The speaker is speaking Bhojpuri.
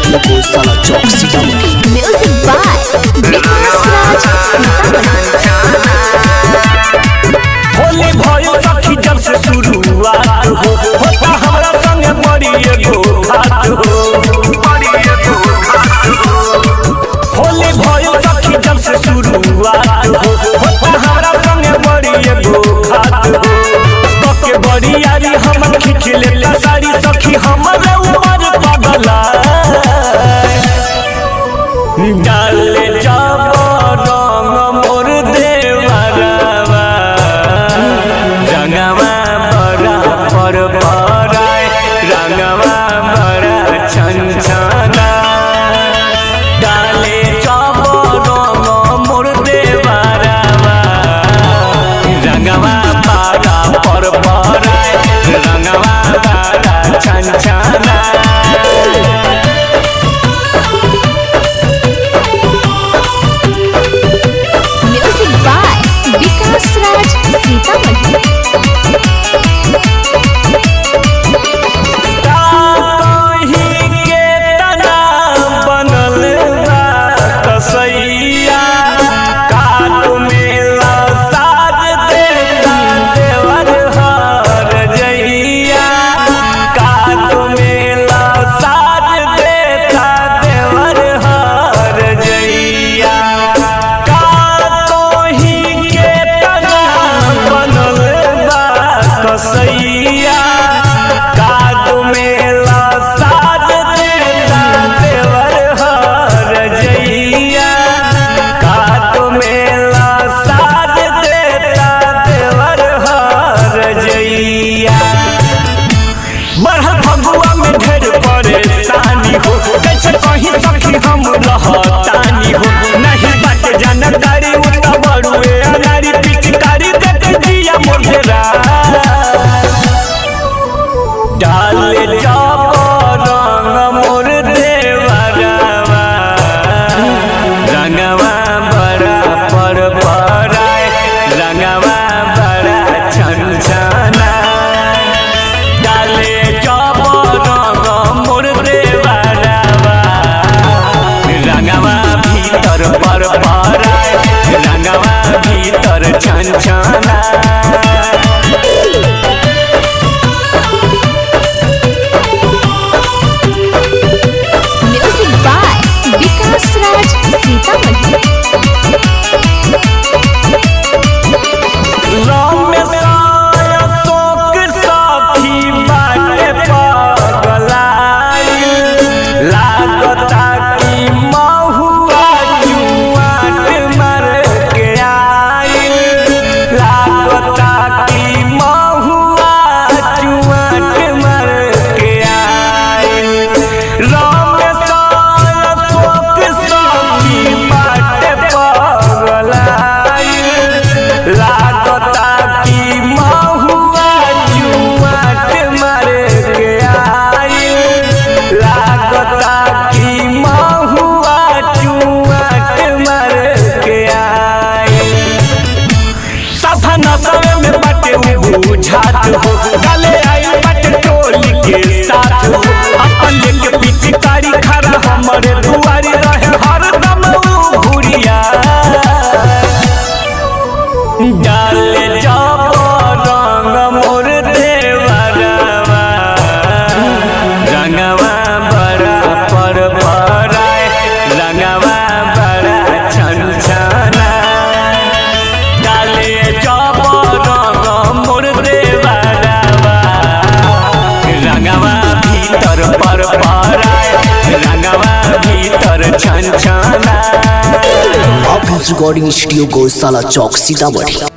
स्टूडियो गौशाला चौक सीतामढ़ी। म्यूजिक बाय विकास राज होली भयो सखी जब से शुरुआत हो होता हमरा संगे बड़ी एगो घात हो। होली भयो सखी जब से शुरुआत हो होता हमरा संगे बड़ी एगो घात हो। के बड़ी यारी हम खींच लेला सारी सखी हमारे ऊपर पगला डाले जब रंग मोर देवरवा रंगवा बड़ा पर बड़ाए रंगवा बड़ा छनछना डाले जब रंग मोर देवरवा रंगवा बड़ा पर बड़ाए रंगवा बड़ा छनछना। विकास राज सीतामढ़ी। बनल बा कसैया काट मेला साज देता देवर हर जइया काट मेला साज देता देवर हर जइया कसैया काद मेला साज देता देवर हर जइया काद मेला साज देता देवर हर जइया। बढ़ल फगुआ में ढेर परेशानी हो कैसे कहीं सखी हम रहतानी हो नहीं बाटे जानकारी उतना बड़ुए अनारी पिचकारी देख दिया मोरा डाले जब रंग मोर देवरवा रंगवा बड़ा पर बड़ाए रंगवा बड़ा छनछना डाले जब रंग मोर देवरवा रंगवा भीतर पर बड़ाए रंगवा भीतर छनछना। विकास राज सीतामढ़ी। शोक सखी बाटे पगलाई लागता की महुआ जुआट मर के आई लागता की महुआ जुआट मर के आई। लागता की महुआ जुआट मर के आई लागता की महुआ जुआट मर के आई। सफन सवे में बाटे बुझात हो गले आई बाटे टोली के साथ हो अपन लेके पिचकारी खड़ा हमारे दुआरी रहे हरदम घुरिया डाले जब रंग मोर देवरवा रंगवा बड़ा पर बड़ाए रंगवा बड़ा छनछना डाले जब रंग मोर देवरवा रंगवा भीतर पर बड़ाए रंगवा भीतर छनछना। रिकॉर्डिंग स्टूडियो गौशाला चौक सीतामढ़ी।